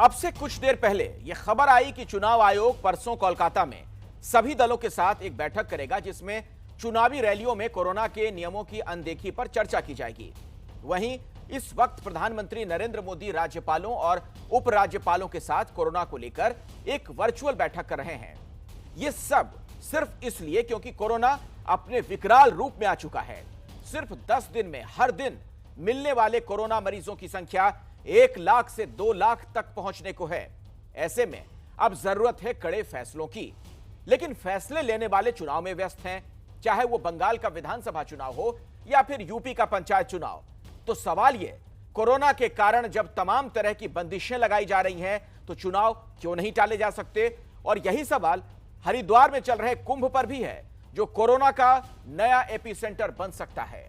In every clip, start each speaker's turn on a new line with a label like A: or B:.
A: अब से कुछ देर पहले यह खबर आई कि चुनाव आयोग परसों कोलकाता में सभी दलों के साथ एक बैठक करेगा, जिसमें चुनावी रैलियों में कोरोना के नियमों की अनदेखी पर चर्चा की जाएगी। वहीं इस वक्त प्रधानमंत्री नरेंद्र मोदी राज्यपालों और उपराज्यपालों के साथ कोरोना को लेकर एक वर्चुअल बैठक कर रहे हैं। यह सब सिर्फ इसलिए क्योंकि कोरोना अपने विकराल रूप में आ चुका है। सिर्फ 10 दिन में हर दिन मिलने वाले कोरोना मरीजों की संख्या 1 लाख से 2 लाख तक पहुंचने को है। ऐसे में अब जरूरत है कड़े फैसलों की, लेकिन फैसले लेने वाले चुनाव में व्यस्त हैं, चाहे वो बंगाल का विधानसभा चुनाव हो या फिर यूपी का पंचायत चुनाव। तो सवाल ये, कोरोना के कारण जब तमाम तरह की बंदिशें लगाई जा रही हैं, तो चुनाव क्यों नहीं टाले जा सकते? और यही सवाल हरिद्वार में चल रहे कुंभ पर भी है, जो कोरोना का नया एपिसेंटर बन सकता है।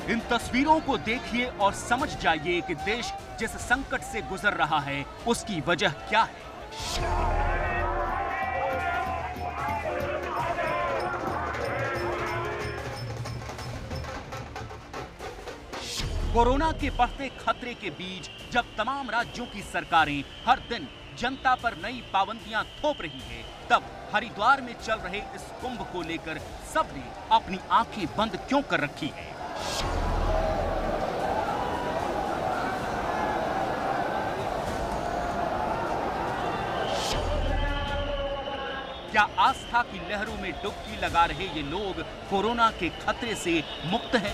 B: इन तस्वीरों को देखिए और समझ जाइए कि देश जिस संकट से गुजर रहा है उसकी वजह क्या है। कोरोना के बढ़ते खतरे के बीच जब तमाम राज्यों की सरकारें हर दिन जनता पर नई पाबंदियां थोप रही है, तब हरिद्वार में चल रहे इस कुंभ को लेकर सबने अपनी आंखें बंद क्यों कर रखी है? क्या आस्था की लहरों में डुबकी लगा रहे ये लोग कोरोना के खतरे से मुक्त हैं?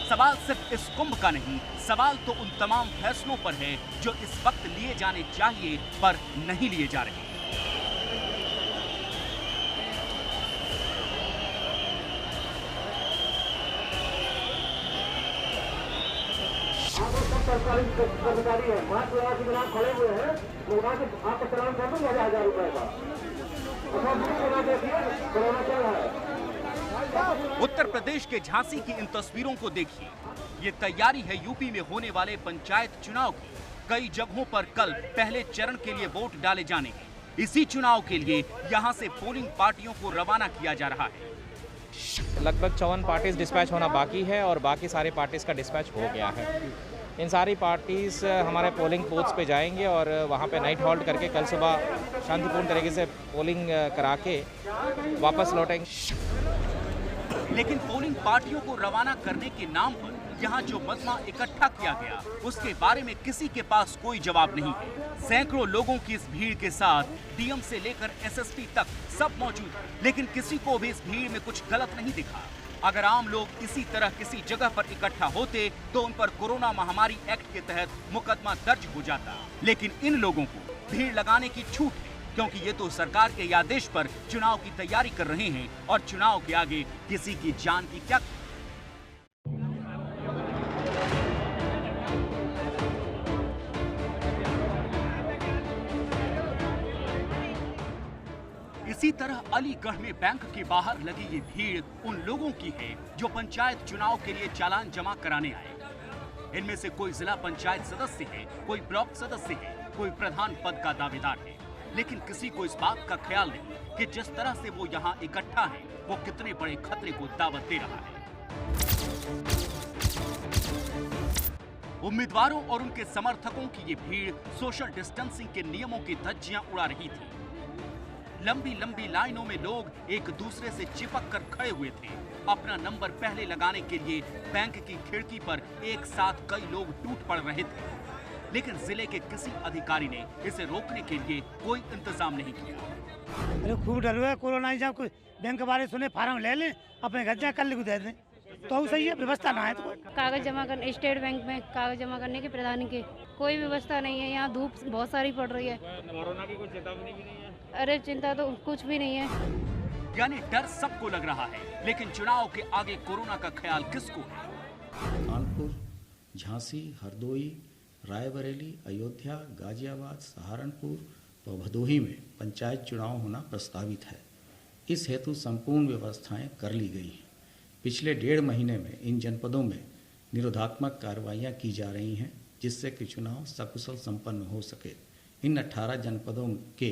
B: सवाल सिर्फ इस कुंभ का नहीं, सवाल तो उन तमाम फैसलों पर है जो इस वक्त लिए जाने चाहिए पर नहीं लिए जा रहे।
C: सरकारी कर्मचारी है, मास्क लगा के बिना खड़े हुए हैं, लोगों से आपका चलान कर दो 1000 रुपए का। कोरोना चल रहा है।
B: उत्तर प्रदेश के झांसी की इन तस्वीरों को देखिए। ये तैयारी है यूपी में होने वाले पंचायत चुनाव की। कई जगहों पर कल पहले चरण के लिए वोट डाले जाने हैं। इसी चुनाव के लिए यहां से पोलिंग पार्टियों को रवाना किया जा रहा है।
D: लगभग 54 पार्टीज डिस्पैच होना बाकी है और बाकी सारे पार्टीज का डिस्पैच हो गया है। इन सारी पार्टीज हमारे पोलिंग बूथ्स पे जाएंगे और वहाँ पे नाइट हॉल्ट करके कल सुबह शांतिपूर्ण तरीके से पोलिंग करा के वापस लौटेंगे।
B: लेकिन पोलिंग पार्टियों को रवाना करने के नाम पर यहाँ जो मजमा इकट्ठा किया गया, उसके बारे में किसी के पास कोई जवाब नहीं है। सैकड़ों लोगों की इस भीड़ के साथ डीएम से लेकर एसएसपी तक सब मौजूद है, लेकिन किसी को भी इस भीड़ में कुछ गलत नहीं दिखा। अगर आम लोग इसी तरह किसी जगह पर इकट्ठा होते तो उन पर कोरोना महामारी एक्ट के तहत मुकदमा दर्ज हो जाता। लेकिन इन लोगों को भीड़ लगाने की छूट है, क्योंकि ये तो सरकार के आदेश पर चुनाव की तैयारी कर रहे हैं और चुनाव के आगे किसी की जान की क्या। इसी तरह अलीगढ़ में बैंक के बाहर लगी ये भीड़ उन लोगों की है जो पंचायत चुनाव के लिए चालान जमा कराने आए। इनमें से कोई जिला पंचायत सदस्य है, कोई ब्लॉक सदस्य है, कोई प्रधान पद का दावेदार है, लेकिन किसी को इस बात का ख्याल नहीं कि जिस तरह से वो यहाँ इकट्ठा है वो कितने बड़े खतरे को दावत दे रहा है। उम्मीदवारों और उनके समर्थकों की ये भीड़ सोशल डिस्टेंसिंग के नियमों की धज्जियां उड़ा रही थी। लंबी लंबी लाइनों में लोग एक दूसरे से चिपक कर खड़े हुए थे। अपना नंबर पहले लगाने के लिए बैंक की खिड़की पर एक साथ कई लोग टूट पड़ रहे थे, लेकिन जिले के किसी अधिकारी ने इसे रोकने के लिए कोई इंतजाम नहीं किया।
E: अरे खूब डर हुआ है कोरोना, जब कोई बैंक के बारे सुने फार्म ले लें, अपने घर जा कर लिख दे दें। तो सही है, व्यवस्था ना है तो
F: कागज जमा करने, स्टेट बैंक में कागज जमा करने के प्रधान के कोई व्यवस्था नहीं है। यहाँ धूप बहुत सारी पड़ रही है।
D: कोरोना की कोई चेतावनी भी नहीं है?
F: अरे चिंता तो कुछ भी नहीं है।
B: यानी डर सबको लग रहा है, लेकिन चुनाव के आगे कोरोना का ख्याल किसको है?
G: कानपुर, झांसी, हरदोई, रायबरेली, अयोध्या, गाजियाबाद, सहारनपुर व भदोही में पंचायत चुनाव होना प्रस्तावित है। इस हेतु संपूर्ण व्यवस्थाएं कर ली गई हैं। पिछले 1.5 महीने में इन जनपदों में निरोधात्मक कार्रवाइयां की जा रही हैं, जिससे कि चुनाव सकुशल संपन्न हो सके। इन 18 जनपदों के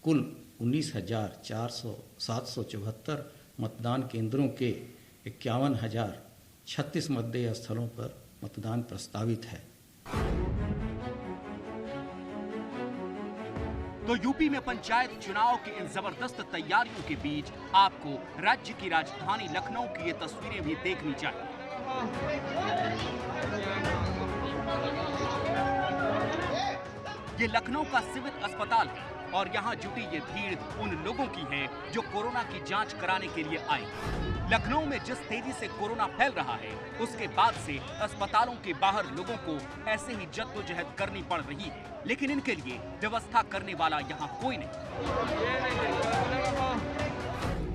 G: कुल 19,774 मतदान केंद्रों के 51,036 मतदेय स्थलों पर मतदान प्रस्तावित है।
B: तो यूपी में पंचायत चुनाव की इन जबरदस्त तैयारियों के बीच आपको राज्य की राजधानी लखनऊ की ये तस्वीरें भी देखनी चाहिए। ये लखनऊ का सिविल अस्पताल है और यहाँ जुटी ये भीड़ उन लोगों की है जो कोरोना की जांच कराने के लिए आए। लखनऊ में जिस तेजी से कोरोना फैल रहा है, उसके बाद से अस्पतालों के बाहर लोगों को ऐसे ही जद्दोजहद करनी पड़ रही है, लेकिन इनके लिए व्यवस्था करने वाला यहाँ कोई नहीं।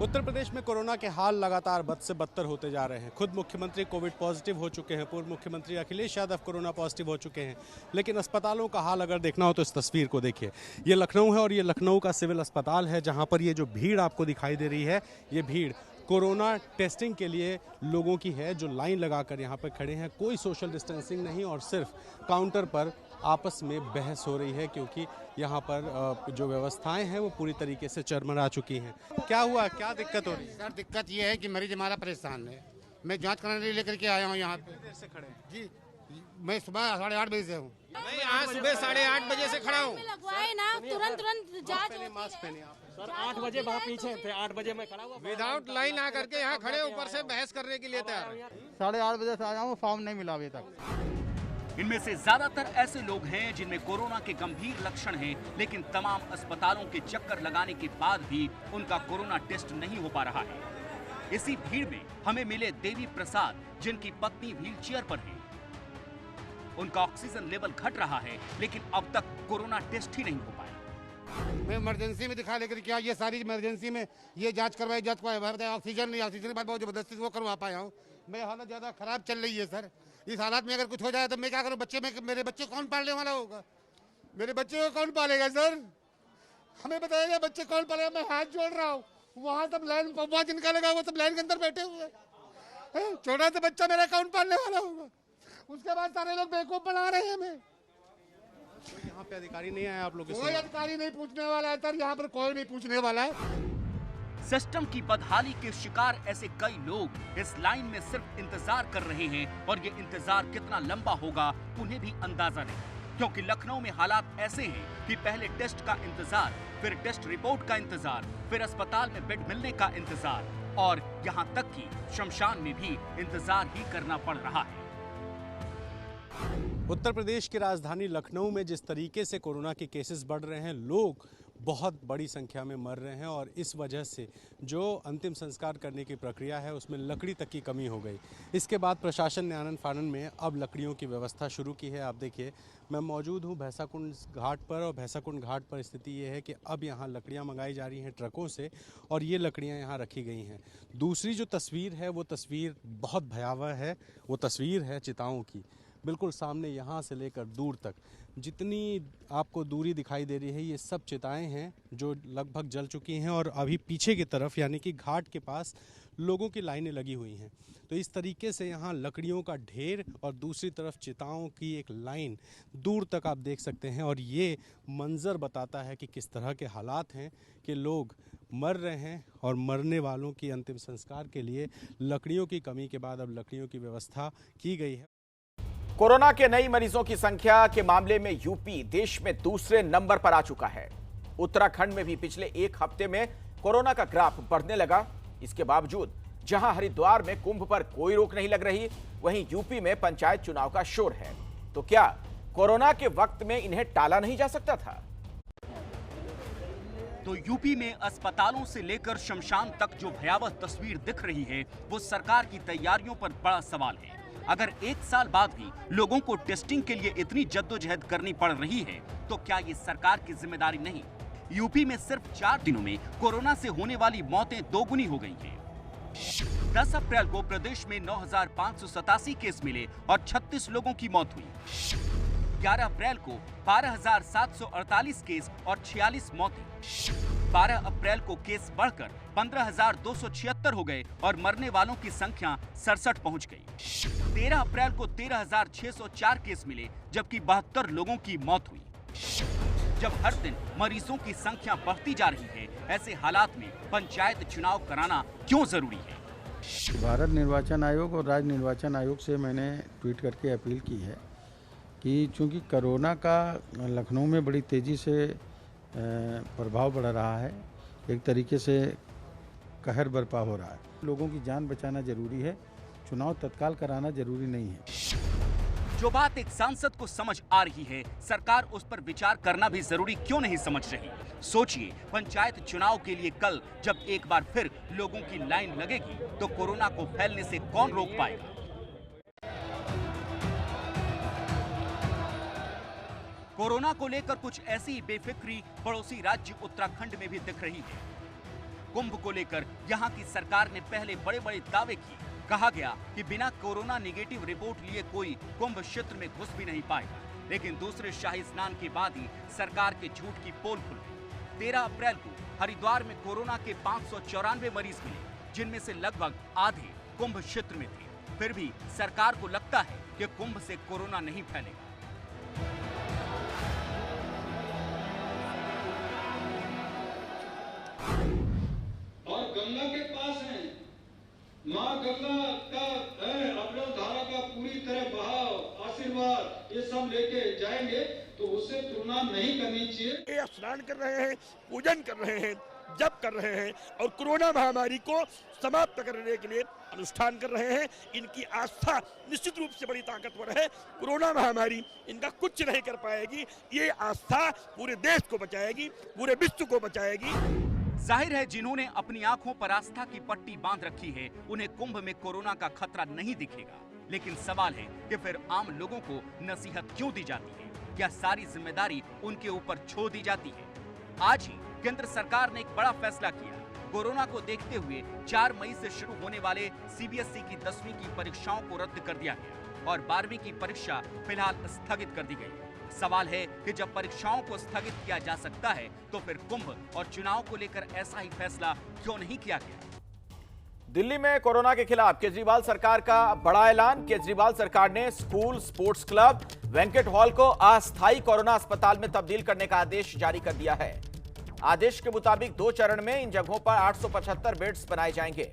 H: उत्तर प्रदेश में कोरोना के हाल लगातार बद से बदतर होते जा रहे हैं। खुद मुख्यमंत्री कोविड पॉजिटिव हो चुके हैं, पूर्व मुख्यमंत्री अखिलेश यादव कोरोना पॉजिटिव हो चुके हैं, लेकिन अस्पतालों का हाल अगर देखना हो तो इस तस्वीर को देखिए। ये लखनऊ है और ये लखनऊ का सिविल अस्पताल है, जहां पर ये जो भीड़ आपको दिखाई दे रही है, ये भीड़ कोरोना टेस्टिंग के लिए लोगों की है, जो लाइन लगाकर यहाँ पर खड़े हैं। कोई सोशल डिस्टेंसिंग नहीं और सिर्फ काउंटर पर आपस में बहस हो रही है, क्योंकि यहाँ पर जो व्यवस्थाएं हैं वो पूरी तरीके से चरमरा चुकी हैं। क्या हुआ, क्या दिक्कत हो रही है?
I: सर दिक्कत ये है कि मरीज हमारा परेशान है। मैं जांच कराने लेकर के आया हूँ यहाँ पे।
H: देर से खड़े हैं
I: जी, मैं सुबह 8:30 बजे से हूँ।
H: मैं यहाँ सुबह 8:30 बजे से खड़ा हूँ।
J: लगवाए ना, तुरंत जांच होती है।
H: मास्क पहने आप।
D: सर 8 बजे वहाँ पीछे थे, 8 बजे मैं खड़ा हुआ।
I: विदाउट लाइन आ करके यहाँ खड़े, ऊपर से बहस करने के लिए तैयार।
E: 8:30 बजे से आया हूँ, फॉर्म नहीं मिला अभी तक।
B: इनमें से ज्यादातर ऐसे लोग हैं जिनमें कोरोना के गंभीर लक्षण हैं, लेकिन तमाम अस्पतालों के चक्कर लगाने के बाद भी उनका कोरोना टेस्ट नहीं हो पा रहा है। इसी भीड़ में हमें मिले देवी प्रसाद, जिनकी पत्नी व्हीलचेयर पर है। उनका ऑक्सीजन लेवल घट रहा है, लेकिन अब तक कोरोना टेस्ट ही नहीं हो पाया।
I: मैं इमरजेंसी में दिखा लेकर क्या, ये सारी इमरजेंसी में ये जांच करवाई, ऑक्सीजन नहीं, ऑक्सीजन के बाद बहुत जबरदस्ती वो करवा पाया हूँ। मेरी हालत ज्यादा खराब चल रही है सर। इस हालात में अगर कुछ हो जाए तो मैं क्या करूँ? मेरे बच्चे कौन पालने वाला होगा? मेरे बच्चे को कौन पालेगा सर? हमें बताइएगा, बच्चे कौन पालेगा? मैं हाथ जोड़ रहा हूँ। वहाँ सब लाइन, वहाँ जिनका लगा वो सब लाइन के अंदर बैठे हुए हैं। छोटा सा बच्चा मेरा कौन पालने वाला होगा? उसके बाद सारे लोग बेवकूफ बना रहे हैं हमें।
H: यहाँ पे अधिकारी नहीं आया आप लोग?
I: कोई अधिकारी नहीं पूछने वाला है सर, यहाँ पर कोई नहीं पूछने वाला है।
B: सिस्टम की बदहाली के शिकार ऐसे कई लोग इस लाइन में सिर्फ इंतजार कर रहे हैं, और ये इंतजार कितना लंबा होगा उन्हें भी अंदाजा नहीं, क्योंकि लखनऊ में हालात ऐसे हैं कि पहले टेस्ट का इंतजार, फिर टेस्ट रिपोर्ट का इंतजार, फिर अस्पताल में बेड मिलने का इंतजार, और यहाँ तक कि शमशान में भी इंतजार ही करना पड़ रहा है।
H: उत्तर प्रदेश की राजधानी लखनऊ में जिस तरीके से कोरोना के केसेस बढ़ रहे हैं, लोग बहुत बड़ी संख्या में मर रहे हैं, और इस वजह से जो अंतिम संस्कार करने की प्रक्रिया है उसमें लकड़ी तक की कमी हो गई। इसके बाद प्रशासन ने आनन फानन में अब लकड़ियों की व्यवस्था शुरू की है। आप देखिए, मैं मौजूद हूँ भैंसाकुंड घाट पर, और भैंसाकुंड घाट पर स्थिति ये है कि अब यहाँ लकड़ियाँ मंगाई जा रही हैं ट्रकों से, और ये लकड़ियाँ यहाँ रखी गई हैं। दूसरी जो तस्वीर है वो तस्वीर बहुत भयावह है। वो तस्वीर है चिताओं की। बिल्कुल सामने यहाँ से लेकर दूर तक जितनी आपको दूरी दिखाई दे रही है, ये सब चिताएं हैं जो लगभग जल चुकी हैं, और अभी पीछे की तरफ यानी कि घाट के पास लोगों की लाइनें लगी हुई हैं। तो इस तरीके से यहाँ लकड़ियों का ढेर और दूसरी तरफ चिताओं की एक लाइन दूर तक आप देख सकते हैं, और ये मंजर बताता है कि किस तरह के हालात हैं कि लोग मर रहे हैं, और मरने वालों की अंतिम संस्कार के लिए लकड़ियों की कमी के बाद अब लकड़ियों की व्यवस्था की गई है।
A: कोरोना के नई मरीजों की संख्या के मामले में यूपी देश में दूसरे नंबर पर आ चुका है। उत्तराखंड में भी पिछले एक हफ्ते में कोरोना का ग्राफ बढ़ने लगा। इसके बावजूद जहां हरिद्वार में कुंभ पर कोई रोक नहीं लग रही, वहीं यूपी में पंचायत चुनाव का शोर है। तो क्या कोरोना के वक्त में इन्हें टाला नहीं जा सकता था?
B: तो यूपी में अस्पतालों से लेकर शमशान तक जो भयावह तस्वीर दिख रही है वो सरकार की तैयारियों पर बड़ा सवाल है। अगर 1 साल बाद भी लोगों को टेस्टिंग के लिए इतनी जद्दोजहद करनी पड़ रही है तो क्या ये सरकार की जिम्मेदारी नहीं? यूपी में सिर्फ 4 दिनों में कोरोना से होने वाली मौतें दोगुनी हो गई हैं। 10 अप्रैल को प्रदेश में 9,587 केस मिले और 36 लोगों की मौत हुई। 11 अप्रैल को 12,748 केस और 46 मौतें। 12 अप्रैल को केस बढ़कर 15,276 हो गए और मरने वालों की संख्या 67 पहुंच गई। 13 अप्रैल को 13,604 केस मिले जबकि 72 लोगों की मौत हुई। जब हर दिन मरीजों की संख्या बढ़ती जा रही है, ऐसे हालात में पंचायत चुनाव कराना क्यों जरूरी है?
E: भारत निर्वाचन आयोग और राज्य निर्वाचन आयोग से मैंने ट्वीट करके अपील की है कि चूंकि कोरोना का लखनऊ में बड़ी तेज़ी से प्रभाव बढ़ रहा है, एक तरीके से कहर बरपा हो रहा है, लोगों की जान बचाना जरूरी है, चुनाव तत्काल कराना जरूरी नहीं है।
B: जो बात एक सांसद को समझ आ रही है, सरकार उस पर विचार करना भी जरूरी क्यों नहीं समझ रही? सोचिए, पंचायत चुनाव के लिए कल जब एक बार फिर लोगों की लाइन लगेगी तो कोरोना को फैलने से कौन रोक पाएगा? कोरोना को लेकर कुछ ऐसी बेफिक्री पड़ोसी राज्य उत्तराखंड में भी दिख रही है। कुंभ को लेकर यहां की सरकार ने पहले बड़े बड़े दावे किए। कहा गया कि बिना कोरोना नेगेटिव रिपोर्ट लिए कोई कुंभ क्षेत्र में घुस भी नहीं पाएगा, लेकिन दूसरे शाही स्नान के बाद ही सरकार के झूठ की पोल खुल गई। 13 अप्रैल को हरिद्वार में कोरोना के 594 मरीज मिले, जिनमें से लगभग आधे कुंभ क्षेत्र में थे। फिर भी सरकार को लगता है कि कुंभ से कोरोना नहीं फैलेगा।
K: और गंगा के पास है, माँ गंगा का अवरोध धारा का पूरी तरह बहाव, आशीर्वाद ये सब लेके जाएंगे तो उससे तुलना नहीं करनी चाहिए।
L: ये स्नान कर रहे हैं, पूजन कर रहे हैं, जप कर रहे हैं और कोरोना महामारी को समाप्त करने के लिए अनुष्ठान कर रहे हैं। इनकी आस्था निश्चित रूप से बड़ी ताकतवर है। कोरोना महामारी इनका कुछ नहीं कर पाएगी। ये आस्था पूरे देश को बचाएगी, पूरे विश्व को बचाएगी।
B: जाहिर है, जिन्होंने अपनी आंखों पर आस्था की पट्टी बांध रखी है, उन्हें कुंभ में कोरोना का खतरा नहीं दिखेगा। लेकिन सवाल है कि फिर आम लोगों को नसीहत क्यों दी जाती है? क्या सारी जिम्मेदारी उनके ऊपर छोड़ दी जाती है? आज ही केंद्र सरकार ने एक बड़ा फैसला किया। कोरोना को देखते हुए 4 मई से शुरू होने वाले सीबीएसई की 10वीं की परीक्षाओं को रद्द कर दिया गया और 12वीं की परीक्षा फिलहाल स्थगित कर दी गई। सवाल है कि जब परीक्षाओं को स्थगित किया जा सकता है तो फिर कुंभ और चुनाव को लेकर ऐसा ही फैसला क्यों नहीं किया गया?
A: दिल्ली में कोरोना के खिलाफ केजरीवाल सरकार का बड़ा ऐलान। केजरीवाल सरकार ने school, sports club, banquet hall को अस्थायी कोरोना अस्पताल में तब्दील करने का आदेश जारी कर दिया है। आदेश के मुताबिक 2 चरण में इन जगहों पर 875 बेड्स बनाए जाएंगे।